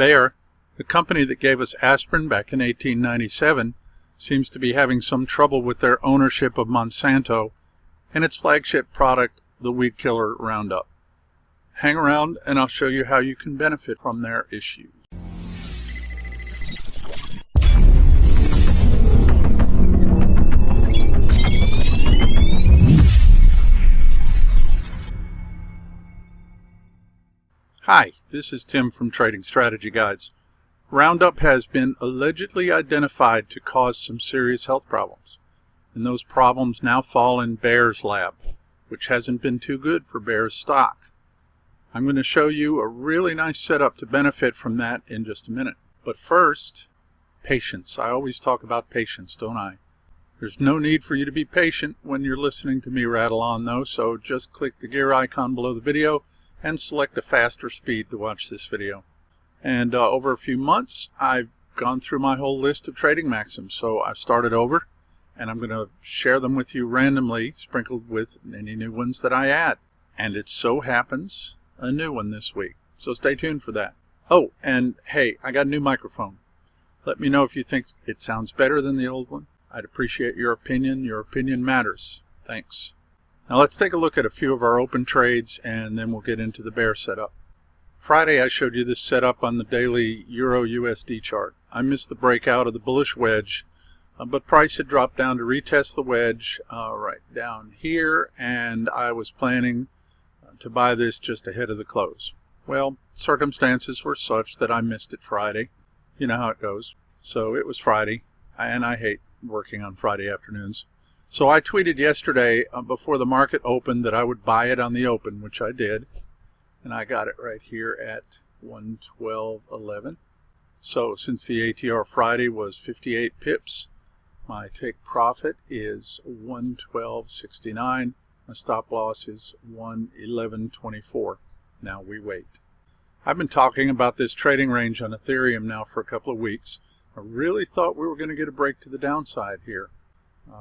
Bayer, the company that gave us aspirin back in 1897, seems to be having some trouble with their ownership of Monsanto and its flagship product, the weed killer Roundup. Hang around and I'll show you how you can benefit from their issues. Hi, this is Tim from Trading Strategy Guides. Roundup has been allegedly identified to cause some serious health problems, and those problems now fall in Bayer's lab, which hasn't been too good for Bayer's stock. I'm going to show you a really nice setup to benefit from that in just a minute. But first, patience. I always talk about patience, don't I? There's no need for you to be patient when you're listening to me rattle on though, so just click the gear icon below the video and select a faster speed to watch this video. And over a few months, I've gone through my whole list of trading maxims. So I've started over, and I'm going to share them with you randomly, sprinkled with any new ones that I add. And it so happens, a new one this week. So stay tuned for that. Oh, and hey, I got a new microphone. Let me know if you think it sounds better than the old one. I'd appreciate your opinion. Your opinion matters. Thanks. Now let's take a look at a few of our open trades, and then we'll get into the bear setup. Friday I showed you this setup on the daily EURUSD chart. I missed the breakout of the bullish wedge, but price had dropped down to retest the wedge right down here, and I was planning to buy this just ahead of the close. Well, circumstances were such that I missed it Friday. You know how it goes. So it was Friday, and I hate working on Friday afternoons. So I tweeted yesterday before the market opened that I would buy it on the open, which I did. And I got it right here at 112.11. So since the ATR Friday was 58 pips, my take profit is 112.69. My stop loss is 111.24. Now we wait. I've been talking about this trading range on Ethereum now for a couple of weeks. I really thought we were going to get a break to the downside here.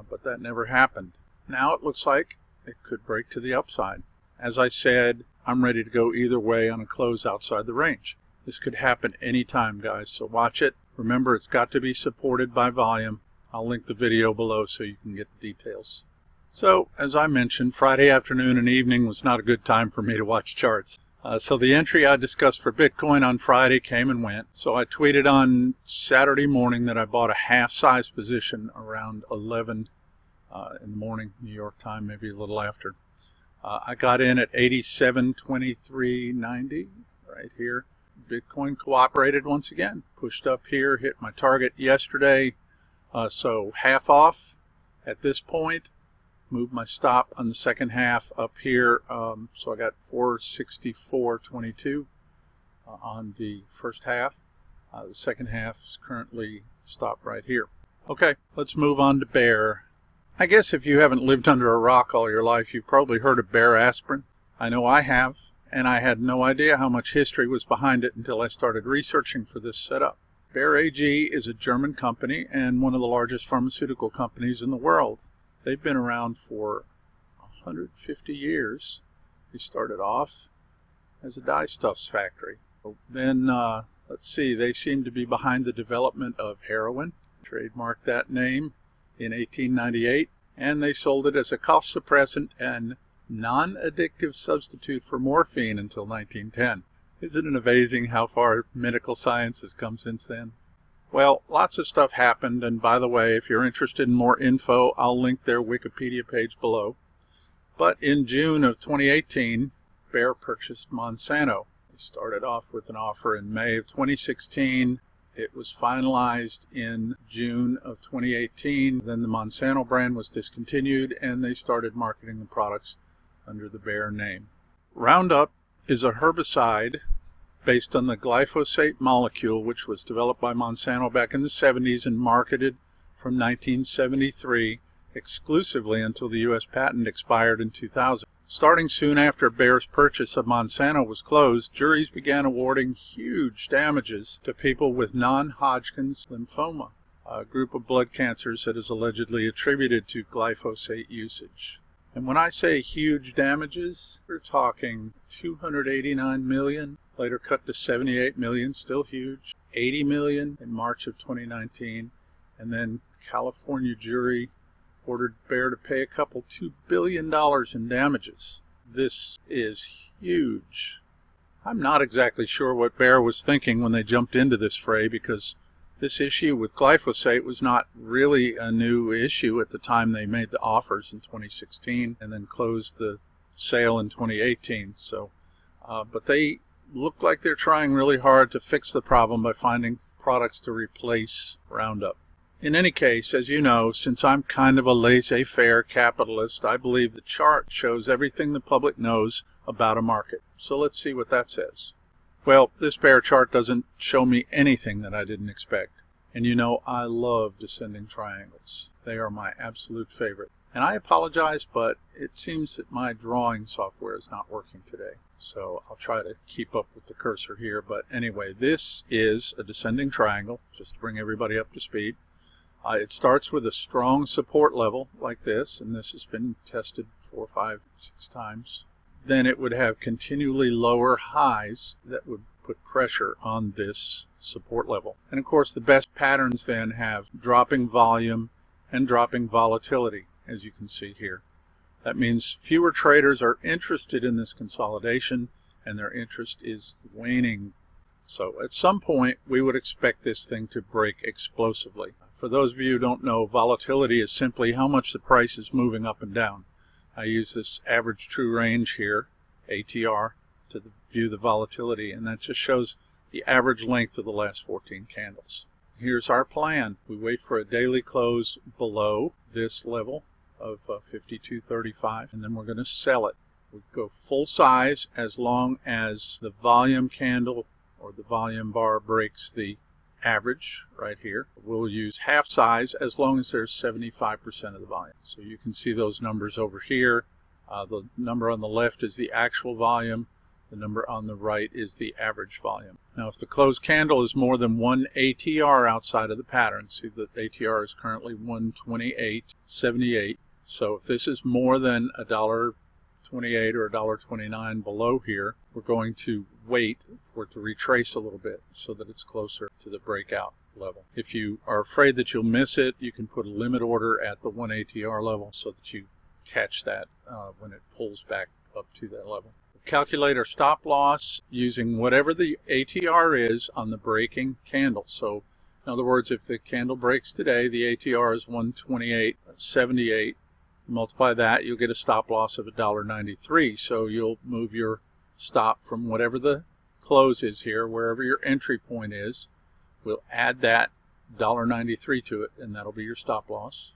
But that never happened. Now it looks like it could break to the upside. As I said, I'm ready to go either way on a close outside the range. This could happen anytime, guys, so watch it. Remember, it's got to be supported by volume. I'll link the video below so you can get the details. So, as I mentioned, Friday afternoon and evening was not a good time for me to watch charts. So the entry I discussed for Bitcoin on Friday came and went. So I tweeted on Saturday morning that I bought a half-size position around 11 in the morning, New York time, maybe a little after. I got in at 87.2390 right here. Bitcoin cooperated once again, pushed up here, hit my target yesterday. So half off at this point. Moved my stop on the second half up here, so I got 464.22 on the first half. The second half is currently stopped right here. Okay, let's move on to bear. I guess if you haven't lived under a rock all your life, you've probably heard of bear aspirin. I know I have, and I had no idea how much history was behind it until I started researching for this setup. Bayer AG is a German company and one of the largest pharmaceutical companies in the world. They've been around for 150 years. They started off as a dyestuffs factory. Then, let's see, they seem to be behind the development of heroin. Trademarked that name in 1898, and they sold it as a cough suppressant and non-addictive substitute for morphine until 1910. Isn't it amazing how far medical science has come since then? Well, lots of stuff happened, and by the way, if you're interested in more info, I'll link their Wikipedia page below. But in June of 2018, Bayer purchased Monsanto. They started off with an offer in May of 2016. It was finalized in June of 2018. Then the Monsanto brand was discontinued, and they started marketing the products under the Bayer name. Roundup is a herbicide based on the glyphosate molecule, which was developed by Monsanto back in the 70s and marketed from 1973 exclusively until the U.S. patent expired in 2000. Starting soon after Bayer's purchase of Monsanto was closed, juries began awarding huge damages to people with non-Hodgkin's lymphoma, a group of blood cancers that is allegedly attributed to glyphosate usage. And when I say huge damages, we're talking $289 million. later cut to 78 million, still huge, 80 million in March of 2019, and then California jury ordered Bear to pay a couple $2 billion in damages. This is huge. I'm not exactly sure what Bear was thinking when they jumped into this fray, because this issue with glyphosate was not really a new issue at the time they made the offers in 2016 and then closed the sale in 2018. But they look like they're trying really hard to fix the problem by finding products to replace Roundup. In any case, as you know, since I'm kind of a laissez-faire capitalist, I believe the chart shows everything the public knows about a market. So let's see what that says. Well, this bear chart doesn't show me anything that I didn't expect. And you know, I love descending triangles. They are my absolute favorite. And I apologize, but it seems that my drawing software is not working today. So I'll try to keep up with the cursor here. But anyway, this is a descending triangle, just to bring everybody up to speed. It starts with a strong support level like this, and this has been tested 4, 5, 6 times. Then it would have continually lower highs that would put pressure on this support level. And of course, the best patterns then have dropping volume and dropping volatility, as you can see here. That means fewer traders are interested in this consolidation, and their interest is waning. So at some point, we would expect this thing to break explosively. For those of you who don't know, volatility is simply how much the price is moving up and down. I use this average true range here, ATR, to view the volatility, and that just shows the average length of the last 14 candles. Here's our plan. We wait for a daily close below this level of 52.35, and then we're going to sell it. We go full size as long as the volume candle or the volume bar breaks the average right here. We'll use half size as long as there's 75% of the volume. So you can see those numbers over here. The number on the left is the actual volume. The number on the right is the average volume. Now if the closed candle is more than 1 ATR outside of the pattern, see that ATR is currently 128.78. So if this is more than $1.28 or $1.29 below here, we're going to wait for it to retrace a little bit so that it's closer to the breakout level. If you are afraid that you'll miss it, you can put a limit order at the 1 ATR level so that you catch that when it pulls back up to that level. Calculate our stop loss using whatever the ATR is on the breaking candle. So in other words, if the candle breaks today, the ATR is 128.78. Multiply that, you'll get a stop loss of $1.93. So you'll move your stop from whatever the close is here, wherever your entry point is. We'll add that $1.93 to it, and that'll be your stop loss.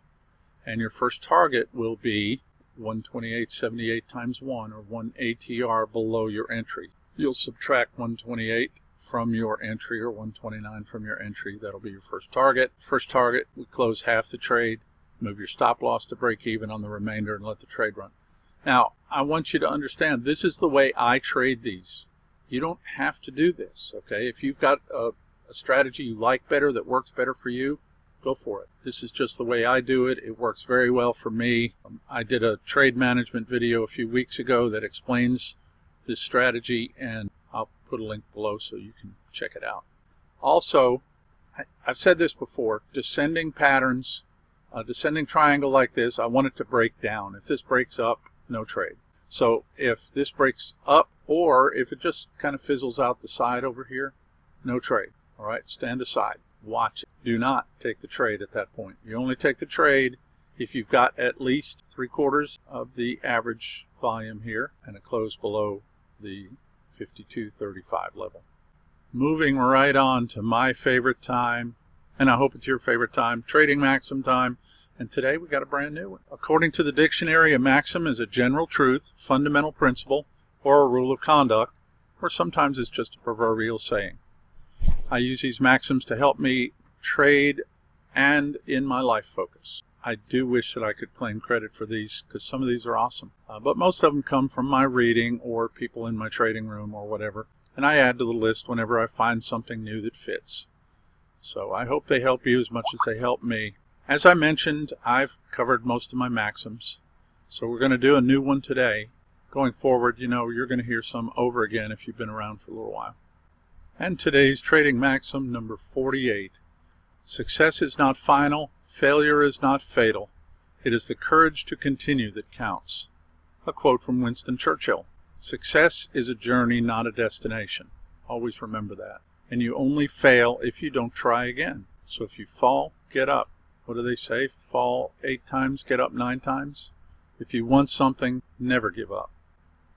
And your first target will be 128.78 times 1, or 1 ATR below your entry. You'll subtract 128 from your entry, or 129 from your entry. That'll be your first target. First target, we close half the trade. Move your stop loss to break even on the remainder and let the trade run. Now, I want you to understand, this is the way I trade these. You don't have to do this, okay? If you've got a strategy you like better, that works better for you, go for it. This is just the way I do it. It works very well for me. I did a trade management video a few weeks ago that explains this strategy, and I'll put a link below so you can check it out. Also, I've said this before, descending patterns, a descending triangle like this, I want it to break down. If this breaks up, no trade. So if this breaks up, or if it just kind of fizzles out the side over here, no trade. All right, stand aside, watch it. Do not take the trade at that point. You only take the trade if you've got at least 3/4 of the average volume here and a close below the 52.35 level. Moving right on to my favorite time, and I hope it's your favorite time, trading maxim time. And today we got a brand new one. According to the dictionary, a maxim is a general truth, fundamental principle, or a rule of conduct, or sometimes it's just a proverbial saying. I use these maxims to help me trade and in my life focus. I do wish that I could claim credit for these, because some of these are awesome. But most of them come from my reading or people in my trading room or whatever. And I add to the list whenever I find something new that fits. So I hope they help you as much as they help me. As I mentioned, I've covered most of my maxims. So we're going to do a new one today. Going forward, you're going to hear some over again if you've been around for a little while. And today's trading maxim, number 48. Success is not final, failure is not fatal. It is the courage to continue that counts. A quote from Winston Churchill. Success is a journey, not a destination. Always remember that. And you only fail if you don't try again. So if you fall, get up. What do they say? Fall 8 times, get up 9 times? If you want something, never give up.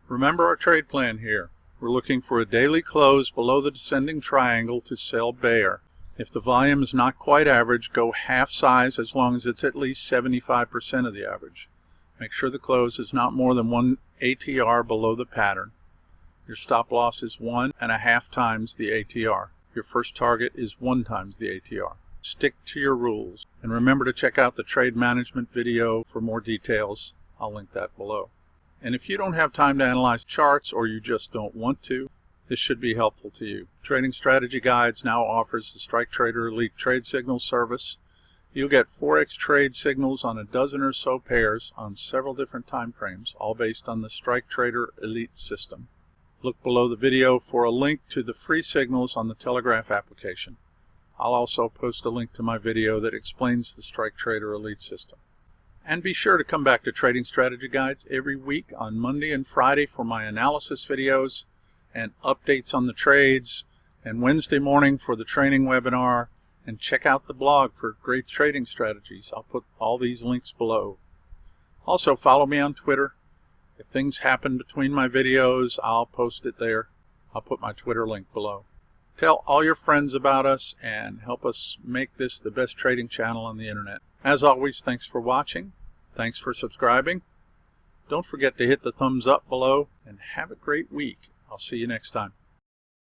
Remember our trade plan here. We're looking for a daily close below the descending triangle to sell bear. If the volume is not quite average, go half size as long as it's at least 75% of the average. Make sure the close is not more than 1 ATR below the pattern. Your stop loss is 1.5 times the ATR. Your first target is 1 times the ATR. Stick to your rules. And remember to check out the trade management video for more details. I'll link that below. And if you don't have time to analyze charts or you just don't want to, this should be helpful to you. Trading Strategy Guides now offers the Strike Trader Elite Trade Signal service. You'll get Forex trade signals on a dozen or so pairs on several different time frames, all based on the Strike Trader Elite system. Look below the video for a link to the free signals on the Telegraph application. I'll also post a link to my video that explains the Strike Trader Elite system. And be sure to come back to Trading Strategy Guides every week on Monday and Friday for my analysis videos and updates on the trades, and Wednesday morning for the training webinar, and check out the blog for great trading strategies. I'll put all these links below. Also follow me on Twitter. If things happen between my videos, I'll post it there. I'll put my Twitter link below. Tell all your friends about us and help us make this the best trading channel on the internet. As always, thanks for watching. Thanks for subscribing. Don't forget to hit the thumbs up below, and have a great week. I'll see you next time.